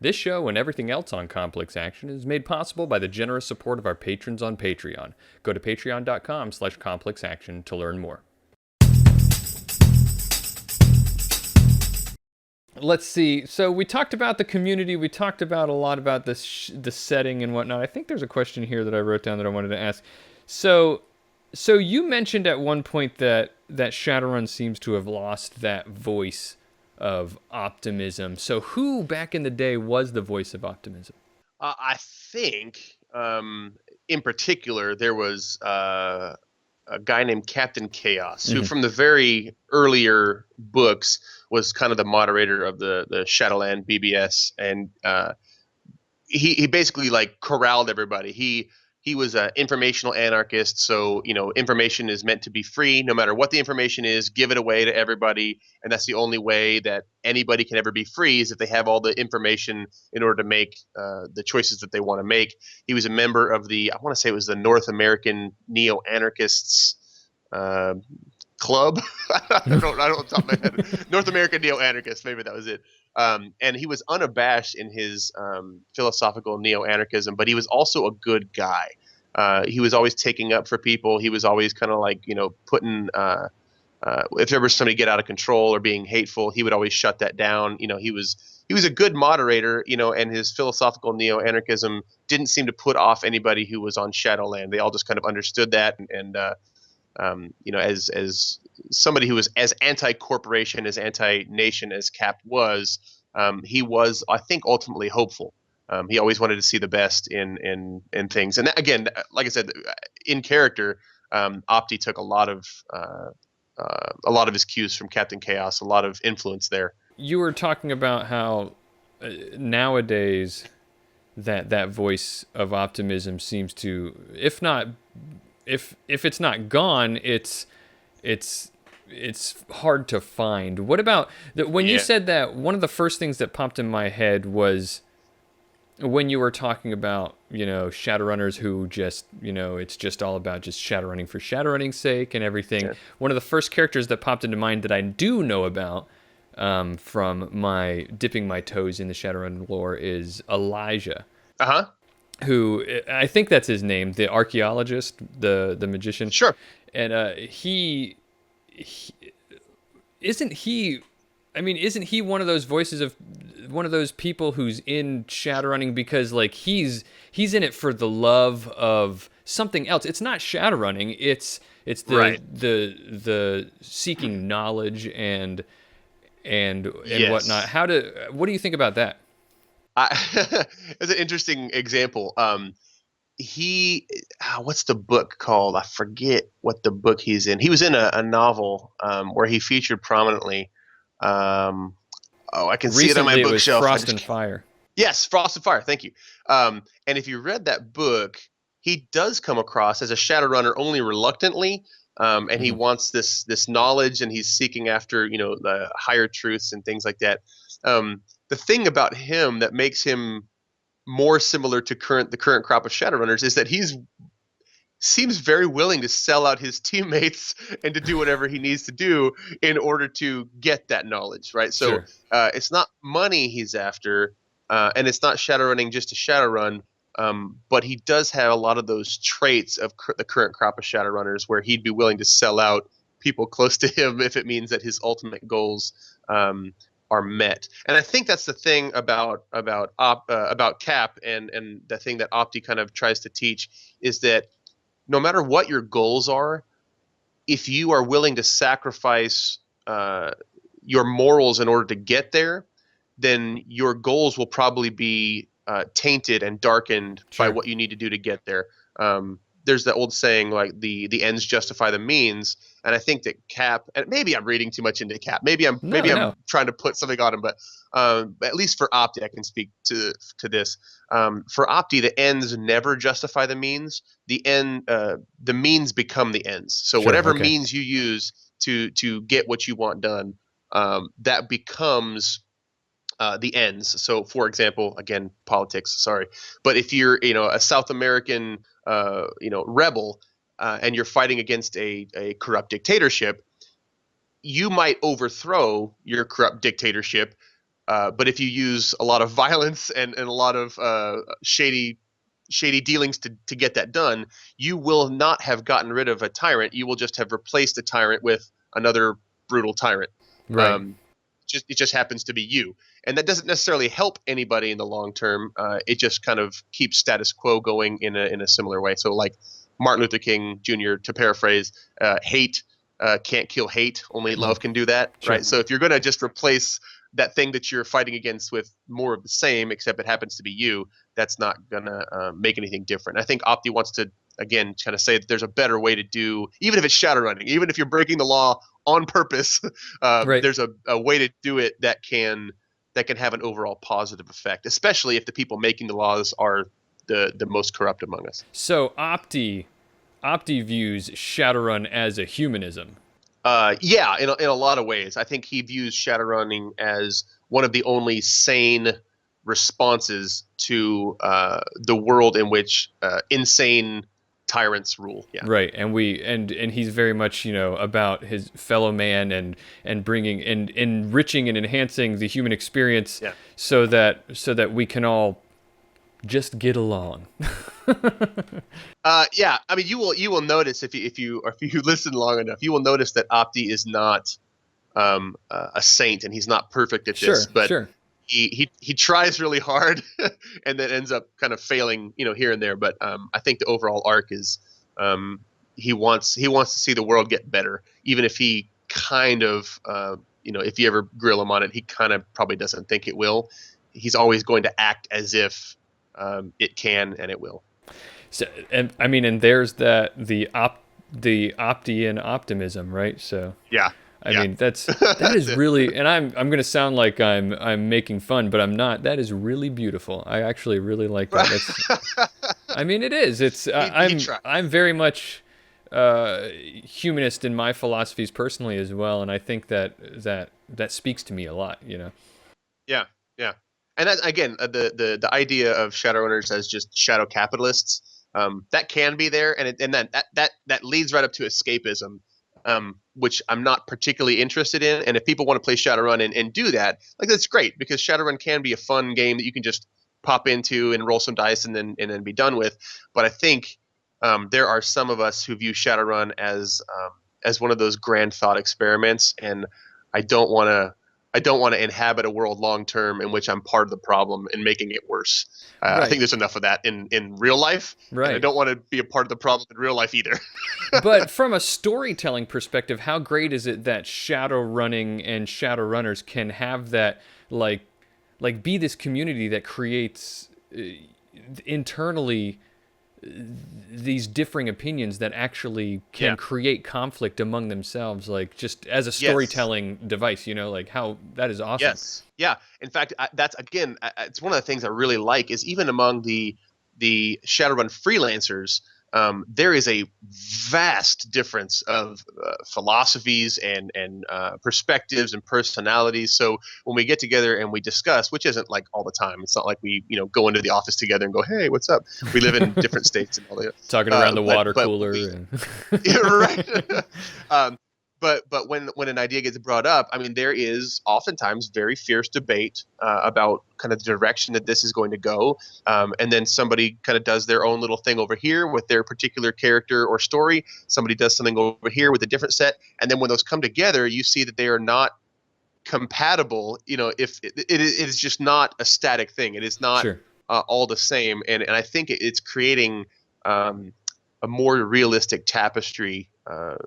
This show and everything else on Complex Action is made possible by the generous support of our patrons on Patreon. Go to patreon.com/complexaction to learn more. Let's see. So we talked about the community. We talked about a lot about the setting and whatnot. I think there's a question here that I wrote down that I wanted to ask. So, you mentioned at one point that Shadowrun seems to have lost that voice of optimism. So who back in the day was the voice of optimism? I think, in particular, there was a guy named Captain Chaos, who from the very earlier books was kind of the moderator of the Shadowland BBS, and he basically like corralled everybody. He was an informational anarchist, so information is meant to be free. No matter what the information is, give it away to everybody, and that's the only way that anybody can ever be free is if they have all the information in order to make the choices that they want to make. He was a member of I want to say it was the North American Neo-Anarchists Club. I don't off the top of my head. North American Neo-Anarchists, maybe that was it. And he was unabashed in his philosophical neo-anarchism, but he was also a good guy. He was always taking up for people. He was always kind of like, putting if there was somebody get out of control or being hateful, he would always shut that down. He was a good moderator, and his philosophical neo-anarchism didn't seem to put off anybody who was on Shadowland. They all just kind of understood that, and as somebody who was as anti-corporation, as anti-nation as Cap was, he was, I think, ultimately hopeful. He always wanted to see the best in things. And that, again, like I said, in character, Opti took a lot of his cues from Captain Chaos, a lot of influence there. You were talking about how nowadays that voice of optimism seems to, if it's not gone, it's hard to find. What about when you said that? One of the first things that popped in my head was when you were talking about Shadowrunners who just it's just all about just Shadowrunning for Shadowrunning's sake and everything. Yeah. One of the first characters that popped into mind that I do know about from my dipping my toes in the Shadowrun lore is Elijah. Who I think that's his name, the archaeologist, the magician. Sure. And he isn't he one of those voices of one of those people who's in Shadowrunning because like he's in it for the love of something else. It's not Shadowrunning. It's the right. the seeking knowledge and yes. whatnot. What do you think about that? It's an interesting example. What's the book called? I forget what the book he's in. He was in a novel where he featured prominently. I can see it on my bookshelf. Frost and Fire. Yes, Frost and Fire. Thank you. And if you read that book, he does come across as a Shadowrunner only reluctantly, and he wants this knowledge, and he's seeking after the higher truths and things like that. The thing about him that makes him more similar to the current crop of Shadowrunners is that seems very willing to sell out his teammates and to do whatever he needs to do in order to get that knowledge, right? So sure. It's not money he's after, and it's not Shadowrunning just to Shadowrun, but he does have a lot of those traits of the current crop of Shadowrunners where he'd be willing to sell out people close to him if it means that his ultimate goals are met. And I think that's the thing about Cap and the thing that Opti kind of tries to teach is that no matter what your goals are, if you are willing to sacrifice your morals in order to get there, then your goals will probably be tainted and darkened sure. by what you need to do to get there. There's that old saying like the ends justify the means, and I think that Cap, and maybe I'm reading too much into Cap. Maybe I'm trying to put something on him, but at least for Opti, I can speak to this. For Opti, the ends never justify the means. The means become the ends. So sure, whatever means you use to get what you want done, that becomes the ends. So, for example, again, politics. Sorry, but if you're a South American rebel and you're fighting against a corrupt dictatorship, you might overthrow your corrupt dictatorship But if you use a lot of violence and a lot of shady dealings to get that done, you will not have gotten rid of a tyrant. You will just have replaced a tyrant with another brutal tyrant. Right. It just happens to be you, and that doesn't necessarily help anybody in the long term. It just kind of keeps status quo going in a similar way. So, like Martin Luther King Jr., to paraphrase, hate can't kill hate. Only love can do that, Sure. right? So if you're going to just replace that thing that you're fighting against with more of the same, except it happens to be you, that's not going to make anything different. I think Opti wants to, again, kind of say that there's a better way to do, even if it's Shadowrunning, even if you're breaking the law on purpose, Right. there's a way to do it that can have an overall positive effect, especially if the people making the laws are the most corrupt among us. So Opti views Shadowrun as a humanism. Yeah, in a lot of ways. I think he views Shadowrunning as one of the only sane responses to the world in which insane tyrants rule. Yeah. Right, and he's very much, about his fellow man and bringing and enriching and enhancing the human experience, Yeah. so that we can all just get along. Yeah, I mean, you will notice if you listen long enough, you will notice that Opti is not a saint, and he's not perfect at this. But Sure. he tries really hard, and then ends up kind of failing, here and there. But I think the overall arc is he wants to see the world get better, even if he kind of if you ever grill him on it, he kind of probably doesn't think it will. He's always going to act as if it can and it will. So, and I mean, and there's the Opti and Optimism, right? So Yeah. I mean, that is really, and I'm going to sound like I'm making fun, but I'm not. That is really beautiful. I actually really like that. I mean, it is. It's I'm very much humanist in my philosophies personally as well, and I think that speaks to me a lot. Yeah. And that, again, the idea of Shadowrunners as just shadow capitalists, that can be there, and then that leads right up to escapism, which I'm not particularly interested in. And if people want to play Shadowrun and do that, like, that's great, because Shadowrun can be a fun game that you can just pop into and roll some dice and then be done with. But I think there are some of us who view Shadowrun as one of those grand thought experiments, and I don't want to inhabit a world long term in which I'm part of the problem and making it worse. Right. I think there's enough of that in real life. Right. And I don't want to be a part of the problem in real life either. But from a storytelling perspective, how great is it that Shadowrunning and Shadowrunners can have that, like be this community that creates internally these differing opinions that actually can create conflict among themselves, like just as a storytelling device, like how that is awesome. Yes. Yeah. In fact, that's, again, it's one of the things I really like, is even among the Shadowrun freelancers, there is a vast difference of philosophies and perspectives and personalities. So when we get together and we discuss, which isn't like all the time, it's not like we go into the office together and go, hey, what's up? We live in different states and all that. Talking around the water cooler. Yeah, right. But when an idea gets brought up, I mean, there is oftentimes very fierce debate about kind of the direction that this is going to go. And then somebody kind of does their own little thing over here with their particular character or story. Somebody does something over here with a different set. And then when those come together, you see that they are not compatible. If it is just not a static thing. It is not all the same. And I think it's creating a more realistic tapestry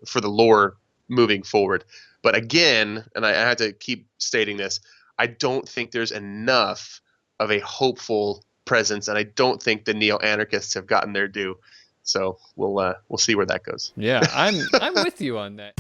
for the lore moving forward. But again, and I had to keep stating this, I don't think there's enough of a hopeful presence, and I don't think the neo-anarchists have gotten their due. So we'll see where that goes. Yeah, I'm with you on that.